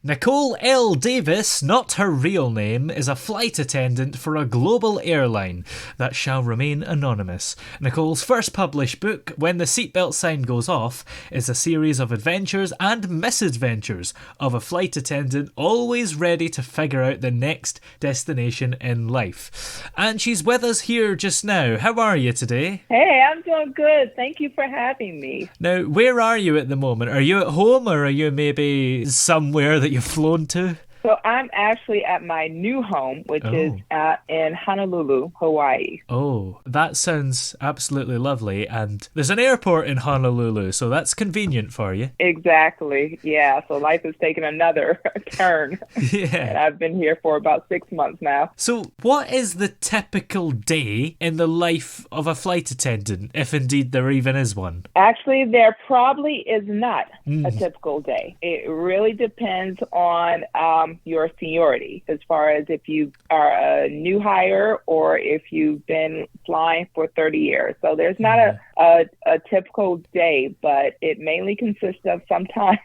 Nichole L. Davis, not her real name, is a flight attendant for a global airline that shall remain anonymous. Nichole's first published book, When the Seatbelt Sign Goes Off, is a series of adventures and misadventures of a flight attendant always ready to figure out the next destination in life. And she's with us here just now. How are you today? Hey, I'm doing good. Thank you for having me. Now, where are you at the moment? Are you at home or are you maybe somewhere that you've flown to? So I'm actually at my new home, which is in Honolulu, Hawaii. Oh, that sounds absolutely lovely. And there's an airport in Honolulu, so that's convenient for you. Exactly. Yeah. So life has taken another turn. Yeah. And I've been here for about 6 months now. So what is the typical day in the life of a flight attendant, if indeed there even is one? Actually, there probably is not a typical day. It really depends on your seniority, as far as if you are a new hire or if you've been flying for 30 years. So there's not a typical day, but it mainly consists of sometime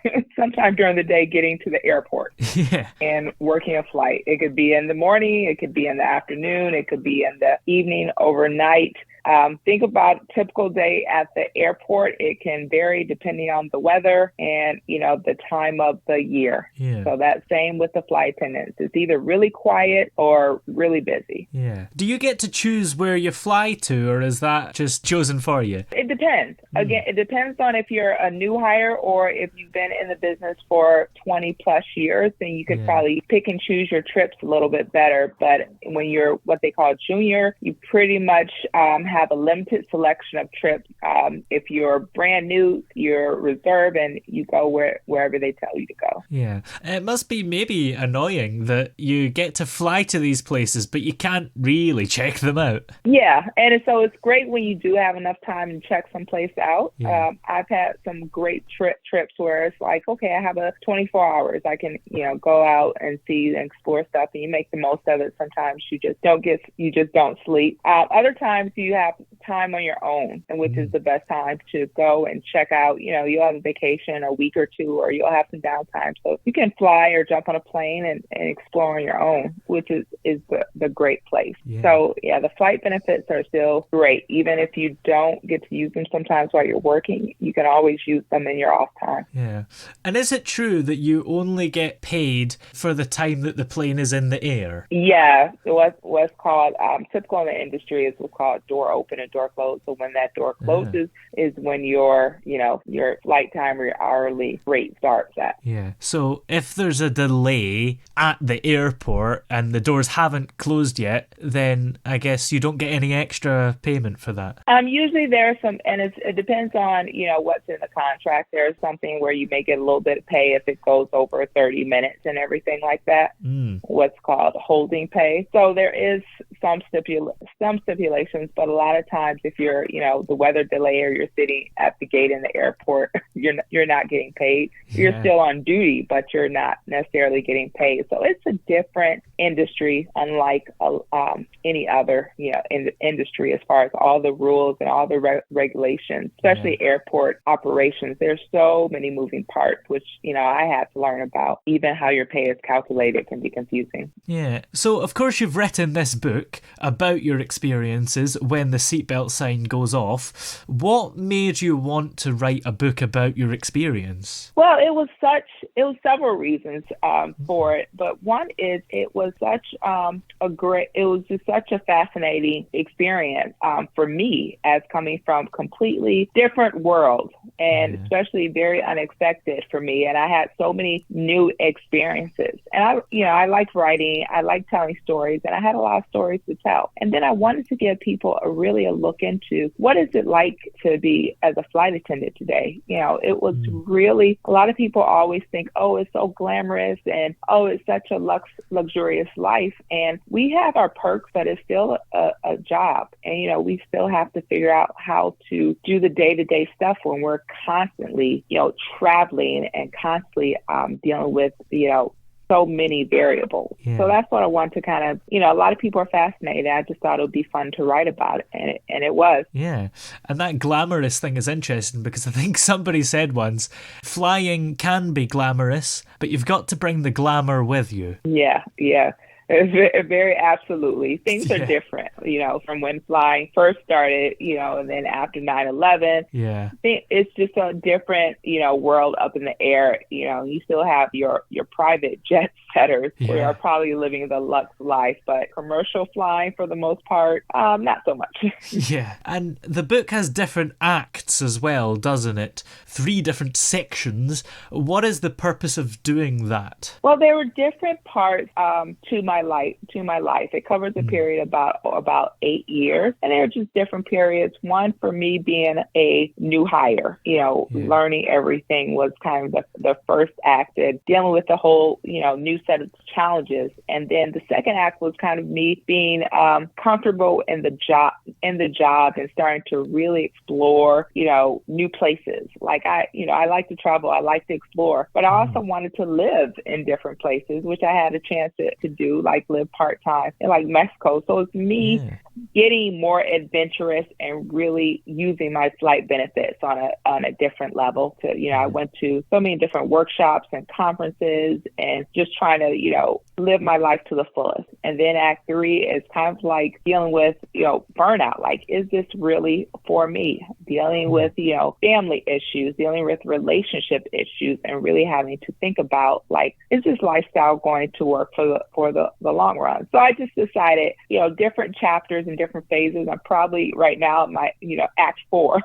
during the day getting to the airport and working a flight. It could be in the morning, it could be in the afternoon, it could be in the evening, overnight. Think about a typical day at the airport. It can vary depending on the weather and, the time of the year. Yeah. So that's same with the flight attendants. It's either really quiet or really busy. Yeah. Do you get to choose where you fly to, or is that just chosen for you? It depends. Again, it depends on if you're a new hire or if you've been in the business for 20 plus years, then you could probably pick and choose your trips a little bit better. But when you're what they call junior, you pretty much have a limited selection of trips. If you're brand new, you're reserved and you go wherever they tell you to go. Yeah. It must be maybe annoying that you get to fly to these places, but you can't really check them out. Yeah. And so it's great when you do have enough time to check some place out. Yeah. I've had some great trips where it's like, okay, I have a 24 hours. I can, go out and see and explore stuff, and you make the most of it. Sometimes you just don't sleep. Other times you have time on your own, and which is the best time to go and check out. You'll have a vacation a week or two, or you'll have some downtime. So you can fly or jump on a plane and explore on your own, which is the great place. Yeah. So the flight benefits are still great. Even if you don't get to use them sometimes while you're working, you can always use them in your off time. Yeah. And is it true that you only get paid for the time that the plane is in the air? Yeah. What's called, typical in the industry is what's called door open and door close. So when that door closes is when your flight time or your hourly rate starts at. Yeah. So if there's a delay at the airport and the doors haven't closed yet, then I guess you don't get any extra payment for that. Usually there's some, and it depends on, what's in the contract. There's something where you may get a little bit of pay if it goes over 30 minutes and everything like that. What's called holding pay. So there is some stipulations, but a lot of times if you're, the weather delay or you're sitting at the gate in the airport, you're not getting paid. You're still on duty, but you're not necessarily getting paid. So it's a different industry, unlike any other, industry as far as all the rules and all the regulations, especially airport operations. There's so many moving parts, which, I had to learn about. Even how your pay is calculated can be confusing. Yeah. So, of course, you've written this book about your experiences when the seatbelt sign goes off. What made you want to write a book about your experience? Well, it was several reasons for it, but one is it was just such a fascinating experience for me, as coming from completely different world, and especially very unexpected for me. And I had so many new experiences, and I like writing, I like telling stories, and I had a lot of stories to tell. And then I wanted to give people a look into what is it like to be as a flight attendant today. It was really, a lot of people always think, oh, it's so glamorous and oh, it's such a luxurious life. And we have our perks, but it's still a job. And, we still have to figure out how to do the day-to-day stuff when we're constantly, traveling and constantly dealing with, so many variables. Yeah. So that's what I want to kind of, a lot of people are fascinated. I just thought it would be fun to write about it, and it was. Yeah, and that glamorous thing is interesting because I think somebody said once, flying can be glamorous, but you've got to bring the glamour with you. Yeah. Very absolutely. Things are different, from when flying first started, and then after 9/11. Yeah. It's just a different, world up in the air. You still have your private jet setters who are probably living the lux life, but commercial flying for the most part, not so much. Yeah. And the book has different acts as well, doesn't it? 3 different sections. What is the purpose of doing that? Well, there were different parts to my life. It covers a period about 8 years, and there are just different periods. One for me being a new hire, learning everything was kind of the first act, and dealing with the whole new set of challenges. And then the second act was kind of me being comfortable in the job and starting to really explore new places. Like I like to travel, I like to explore, but I also wanted to live in different places, which I had a chance to do, like live part-time in like Mexico. So it's me getting more adventurous and really using my flight benefits on a different level. I went to so many different workshops and conferences and just trying to live my life to the fullest. And then act 3 is kind of like dealing with burnout. Like, is this really for me? Dealing with family issues, dealing with relationship issues, and really having to think about, like, is this lifestyle going to work for the long run? So I just decided, different chapters and different phases. I'm probably right now at my, act 4,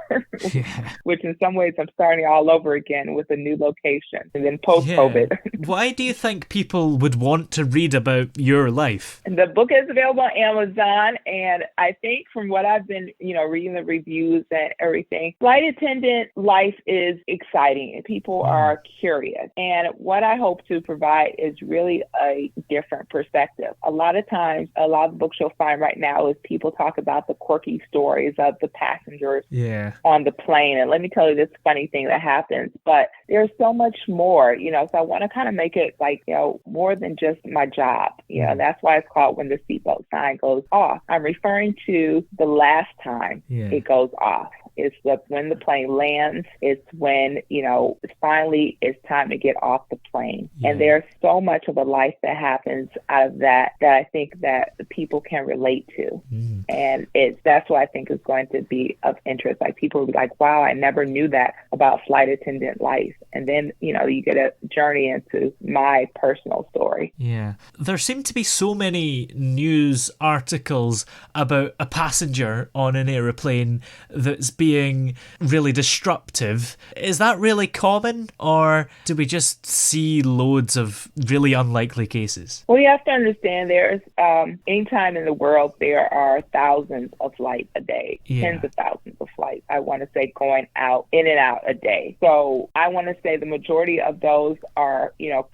which in some ways I'm starting all over again with a new location and then post-COVID. Yeah. Why do you think people would want to read about your life? The book is available on Amazon, and I think from what I've been, reading the reviews and everything, flight attendant life is exciting and people are curious. And what I hope to provide is really a different perspective. A lot of times, a lot of the books you'll find right now is people talk about the quirky stories of the passengers on the plane. And let me tell you this funny thing that happens, but there's so much more, so I want to kind of make it like, more than just my job. That's why it's called When the Seatbelt Sign Goes Off. I'm referring to the last time it goes off. It's when the plane lands. It's when, finally it's time to get off the plane. Yeah. And there's so much of a life that happens out of that I think that people can relate to. And that's what I think is going to be of interest. Like, people will be like, wow, I never knew that about flight attendant life. And then, you get a journey into my personal story. Yeah. There seem to be so many news articles about a passenger on an aeroplane that's being really disruptive. Is that really common, or do we just see loads of really unlikely cases? Well, you have to understand there's anytime in the world there are thousands of flights a day, tens of thousands of flights, I want to say, going out, in and out a day. So I want to say the majority of those are,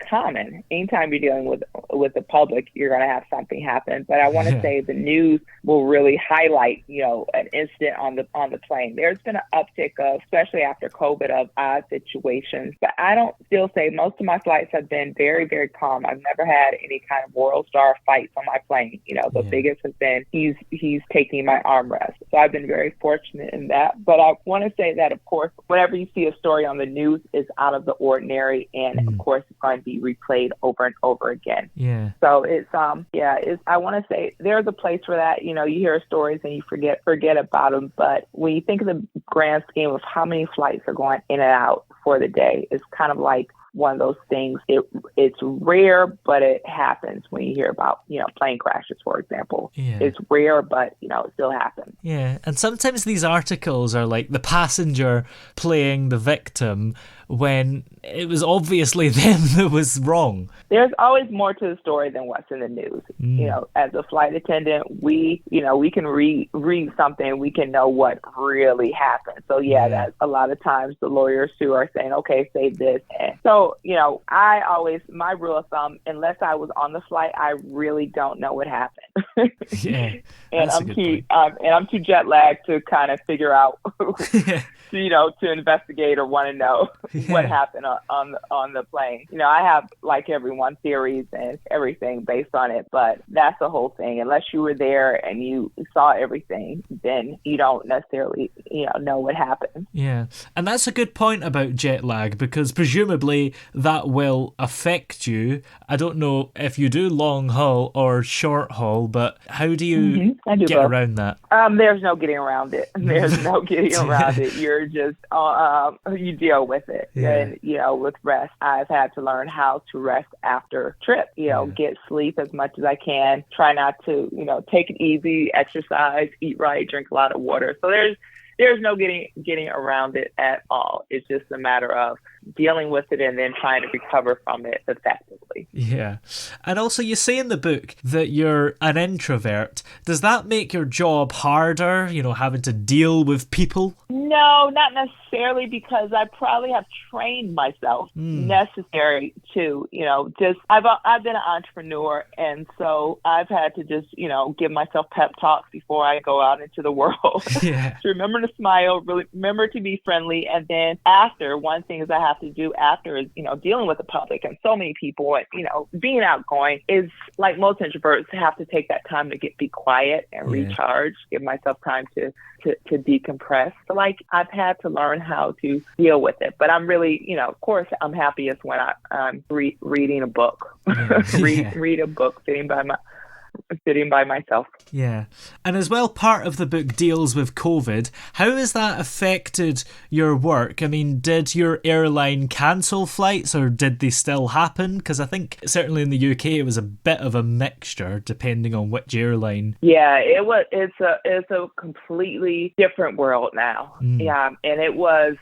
common. Anytime you're dealing with the public, you're going to have something happen. But I want to say the news will really highlight, an incident on the plane. There's been an uptick of, especially after COVID, of odd situations. But I don't still say most of my flights have been very, very calm. I've never had any kind of world star fights on my plane. The biggest has been he's taking my armrest. So I've been very fortunate in that. But I want to say that, of course, whenever you see a story on the news, it's out of the ordinary, and of course it's going to be replayed over and over again. Yeah. So it's I want to say there's a place for that. You hear stories and you forget about them. But when you think of the grand scheme of how many flights are going in and out for the day, it's kind of like one of those things. It's rare, but it happens when you hear about, plane crashes, for example. Yeah. It's rare, but, it still happens. Yeah. And sometimes these articles are like the passenger playing the victim when it was obviously them that was wrong. There's always more to the story than what's in the news. As a flight attendant, we can read something, we can know what really happened. So that's a lot of times the lawyers who are saying, okay, say this. And so, I always, my rule of thumb, unless I was on the flight, I really don't know what happened. Yeah. And I'm too jet lagged to kind of figure out to investigate or want to know what happened on the plane. I have, like everyone, theories and everything based on it, but that's the whole thing. Unless you were there and you saw everything, then you don't necessarily, know what happened. Yeah, and that's a good point about jet lag, because presumably that will affect you. I don't know if you do long haul or short haul, but how do you get around that? There's no getting around it. There's no getting around it. You're just, you deal with it. Yeah. And, with rest, I've had to learn how to rest after trip, get sleep as much as I can, try not to, take it easy, exercise, eat right, drink a lot of water. So there's no getting around it at all. It's just a matter of dealing with it and then trying to recover from it effectively. Yeah. And also, you say in the book that you're an introvert. Does that make your job harder, having to deal with people? No, not necessarily, because I probably have trained myself necessary to, I've been an entrepreneur, and so I've had to just, give myself pep talks before I go out into the world. Yeah. To remember to smile, really remember to be friendly, and then after, one thing is I have to do after is, dealing with the public and so many people, and, being outgoing is, like most introverts, have to take that time to be quiet and recharge, give myself time to decompress. So, I've had to learn how to deal with it. But I'm really, of course, I'm happiest when I'm reading a book, read a book, sitting by myself. Yeah. And as well, part of the book deals with COVID. How has that affected your work? I mean, did your airline cancel flights, or did they still happen? Because I think certainly in the UK it was a bit of a mixture depending on which airline. Yeah, it's a completely different world now. Yeah, and it was,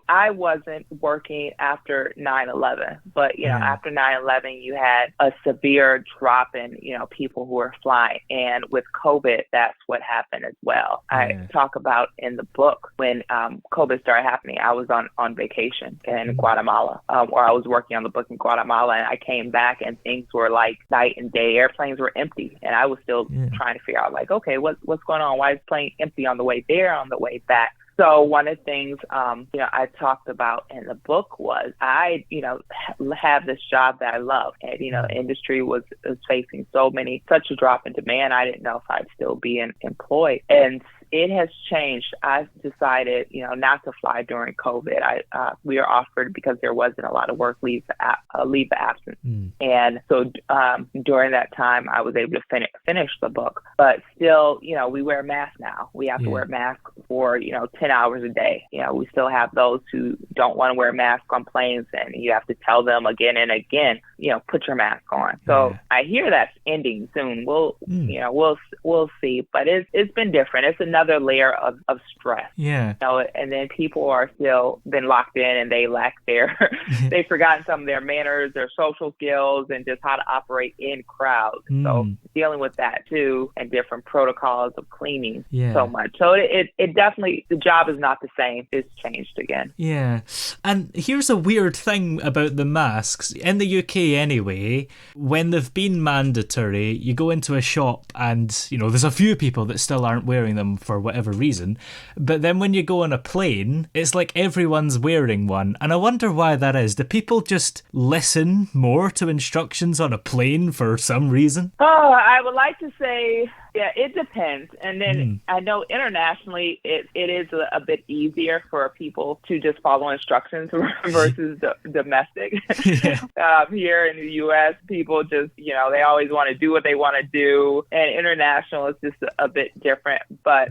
I wasn't working after 9/11, but, after 9/11, you had a severe drop in, people who were flying. And with COVID, that's what happened as well. I talk about in the book when COVID started happening, I was on vacation in Guatemala, or I was working on the book in Guatemala, and I came back and things were like night and day. Airplanes were empty, and I was still trying to figure out, like, okay, what's going on? Why is the plane empty on the way there, on the way back? So one of the things, I talked about in the book was I, have this job that I love. And, the industry was facing such a drop in demand. I didn't know if I'd still be employed. And it has changed. I've decided, not to fly during COVID. We were offered, because there wasn't a lot of work, leave of absence. And so during that time, I was able to finish the book. But still, we wear masks now. We have to wear masks for, 10 hours a day. We still have those who don't want to wear masks on planes, and you have to tell them again and again, put your mask on. So I hear that's ending soon. We'll see. But it's been different. It's another layer of stress. Yeah. And then people are still been locked in, and they lack they've forgotten some of their manners, their social skills, and just how to operate in crowds. So dealing with that too, and different protocols of cleaning so much. So it definitely, the job is not the same. It's changed again. Yeah. And here's a weird thing about the masks. In the UK anyway, when they've been mandatory, you go into a shop and, there's a few people that still aren't wearing them for whatever reason. But then when you go on a plane, it's like everyone's wearing one. And I wonder why that is. Do people just listen more to instructions on a plane for some reason? Oh, I would like to say, yeah, it depends. And then I know internationally it is a bit easier for people to just follow instructions versus domestic. Here in the U.S., people just, they always want to do what they want to do. And international is just a bit different. But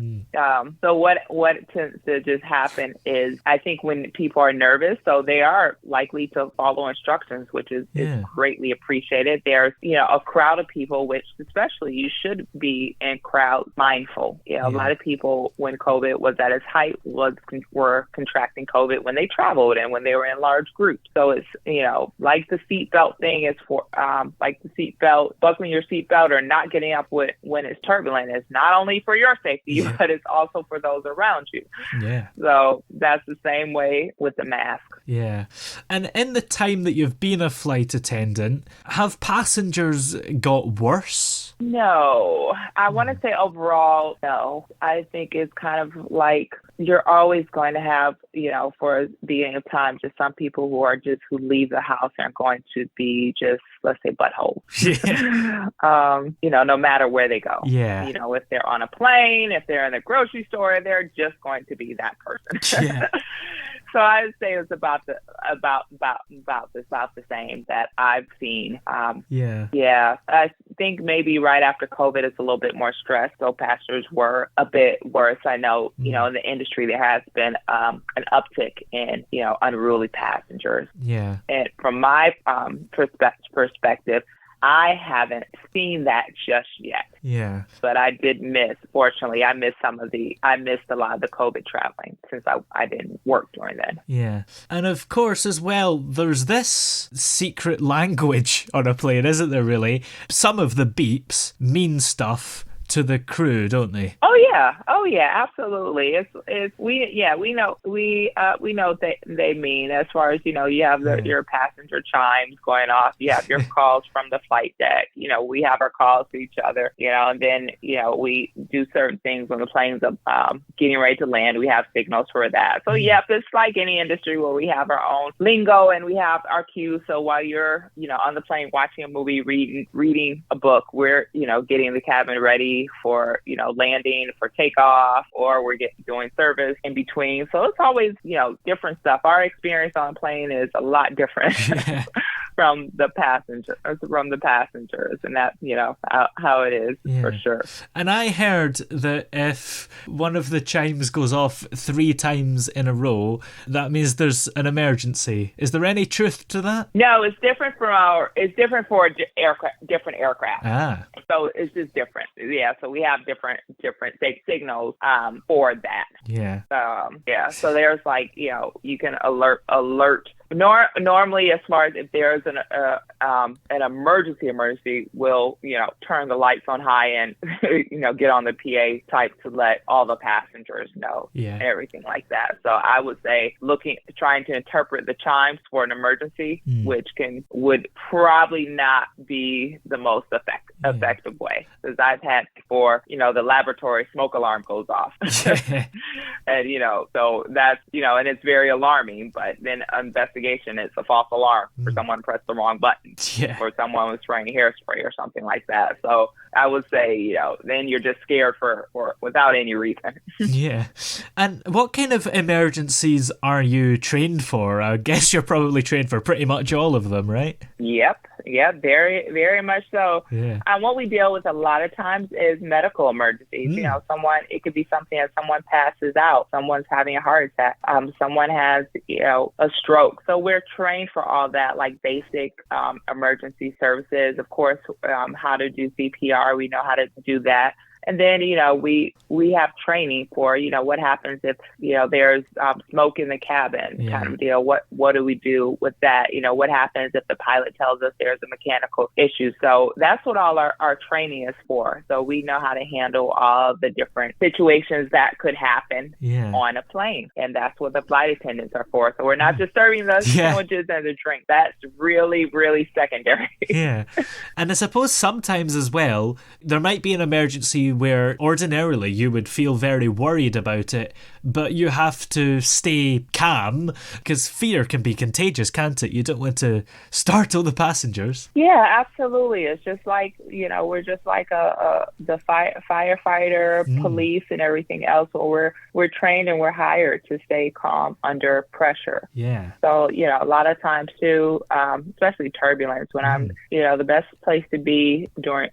so what tends to just happen is, I think when people are nervous, so they are likely to follow instructions, which is greatly appreciated. There's, a crowd of people, which especially you should be in crowd mindful. A lot of people, when COVID was at its height, were contracting COVID when they traveled and when they were in large groups. So it's, like the seatbelt thing is for, like the seatbelt, buckling your seatbelt or not getting up when it's turbulent is not only for your safety, but it's also for those around you. Yeah. So that's the same way with the mask. Yeah. And in the time that you've been a flight attendant, have passengers got worse? No, I want to say overall, no. I think it's kind of like you're always going to have, for being of time, just some people who leave the house and are going to be just, let's say, buttholes. Yeah. No matter where they go. Yeah. If they're on a plane, if they're in the grocery store, they're just going to be that person. Yeah. So I would say it's about the same that I've seen. Yeah. I think maybe right after COVID, it's a little bit more stress. So passengers were a bit worse. I know, in the industry, there has been an uptick in, unruly passengers. Yeah. And from my perspective, I haven't seen that just yet. Yeah. But I did fortunately, I missed a lot of the COVID traveling since I didn't work during then. Yeah. And of course, as well, there's this secret language on a plane, isn't there, really? Some of the beeps mean stuff to the crew, don't they? Oh yeah, absolutely. We know what they mean, as far as, you have your passenger chimes going off, you have your calls from the flight deck, we have our calls to each other, and then, we do certain things when the plane's getting ready to land, we have signals for that. So it's like any industry where we have our own lingo and we have our cues. So while you're, on the plane watching a movie, reading a book, we're, getting the cabin ready for, landing, for takeoff, or we're doing service in between. So it's always, different stuff. Our experience on a plane is a lot different from the passengers, and that's, how it is for sure. And I heard that if one of the chimes goes off 3 times in a row, that means there's an emergency. Is there any truth to that? No, it's different for different aircraft. So it's just different. Yeah. So we have different signals for that. Yeah. So there's you can alert. Normally, as far as if there's an emergency, we'll turn the lights on high and get on the PA type to let all the passengers know and everything like that. So I would say trying to interpret the chimes for an emergency, which would probably not be the most effective way, because I've had before, the laboratory smoke alarm goes off, and so that's and it's very alarming. But then investigation, it's a false alarm for someone pressed the wrong button, or someone was spraying hairspray or something like that. So I would say, then you're just scared for without any reason. Yeah. And what kind of emergencies are you trained for? I guess you're probably trained for pretty much all of them, right? Yep, very, very much so. Yeah. And what we deal with a lot of times is medical emergencies. It could be something as someone passes out, someone's having a heart attack, someone has, a stroke. So we're trained for all that, like basic emergency services. Of course, how to do CPR, we know how to do that. And then, we have training for, what happens if, there's smoke in the cabin kind of deal. What do we do with that? What happens if the pilot tells us there's a mechanical issue? So that's what all our training is for. So we know how to handle all the different situations that could happen on a plane. And that's what the flight attendants are for. So we're not just serving the sandwiches and the drink. That's really, really secondary. Yeah. And I suppose sometimes as well, there might be an emergency where ordinarily you would feel very worried about it, but you have to stay calm because fear can be contagious, can't it? You don't want to startle the passengers. Yeah, absolutely. It's just like, we're just like the firefighter, police, and everything else. Where we're trained and we're hired to stay calm under pressure. Yeah. So, a lot of times too, especially turbulence, when I'm, the best place to be during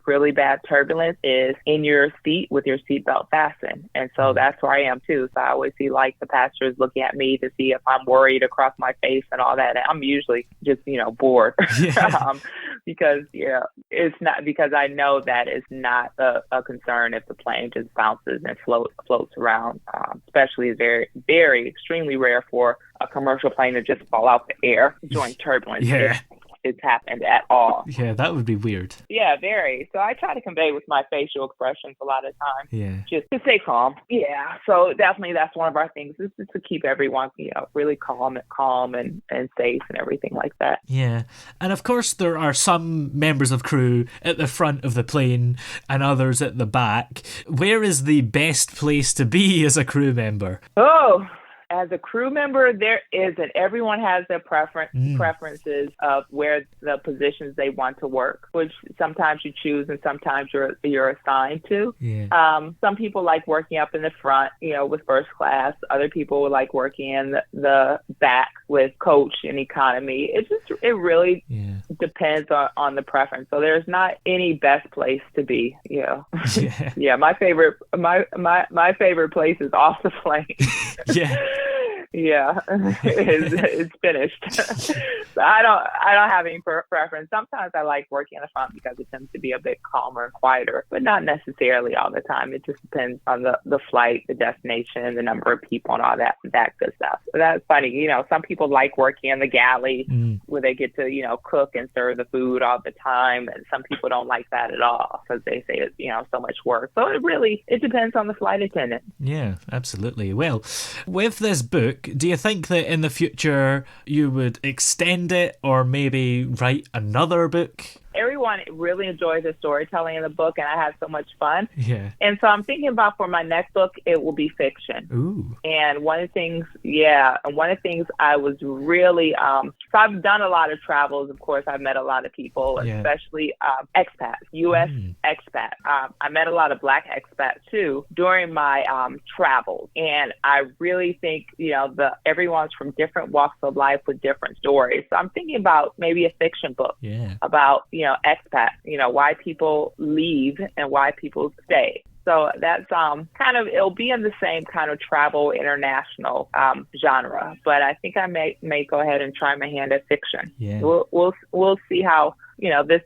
really bad turbulence is in your seat with your seatbelt fastened. And so that's where I am too. So I always see the passengers looking at me to see if I'm worried across my face and all that. And I'm usually just, bored because it's not, because I know that it's not a concern if the plane just bounces and floats around. Especially it's very, very extremely rare for a commercial plane to just fall out the air during turbulence. it's happened at all. Yeah, that would be weird. Yeah, very. So I try to convey with my facial expressions a lot of times. Yeah. Just to stay calm. Yeah. So definitely that's one of our things is just to keep everyone, really calm and safe and everything like that. Yeah. And of course there are some members of crew at the front of the plane and others at the back. Where is the best place to be as a crew member? Oh, as a crew member, there isn't. Everyone has their preferences of where the positions they want to work, which sometimes you choose and sometimes you're assigned to. Yeah. Some people like working up in the front, with first class. Other people would like working in the back with coach and economy. It really depends on the preference. So there's not any best place to be. Yeah. Yeah. My favorite place is off the plane. Yeah. Yeah, it's finished. So I don't have any preference. Sometimes I like working in the front because it tends to be a bit calmer and quieter, but not necessarily all the time. It just depends on the flight, the destination, the number of people, and all that good stuff. So that's funny. Some people like working in the galley where they get to cook and serve the food all the time, and some people don't like that at all because they say it's so much work. So it depends on the flight attendant. Yeah, absolutely. Well, with this book, do you think that in the future you would extend it or maybe write another book? Everyone really enjoys the storytelling in the book, and I had so much fun. Yeah. And so I'm thinking about for my next book, it will be fiction. Ooh. And one of the things I was really, so I've done a lot of travels. Of course, I've met a lot of people, especially expats, U.S. expats. I met a lot of Black expats too during my travels. And I really think, everyone's from different walks of life with different stories. So I'm thinking about maybe a fiction book about, expats, why people leave and why people stay. So that's it'll be in the same kind of travel international genre, but I think I may go ahead and try my hand at fiction. Yeah. We'll see how this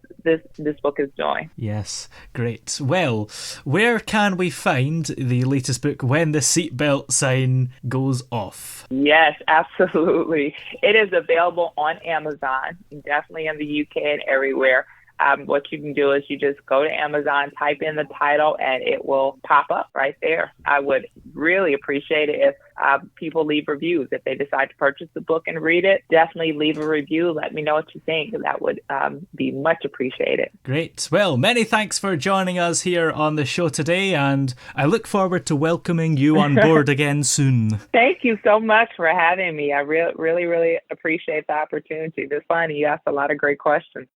book is doing. Yes, great. Well, where can we find the latest book, When the Seatbelt Sign Goes Off? Yes, absolutely. It is available on Amazon, definitely in the UK and everywhere. What you can do is you just go to Amazon, type in the title, and it will pop up right there. I would really appreciate it if people leave reviews. If they decide to purchase the book and read it, definitely leave a review. Let me know what you think. That would be much appreciated. Great. Well, many thanks for joining us here on the show today, and I look forward to welcoming you on board again soon. Thank you so much for having me. I really, really appreciate the opportunity. It's fun. You asked a lot of great questions.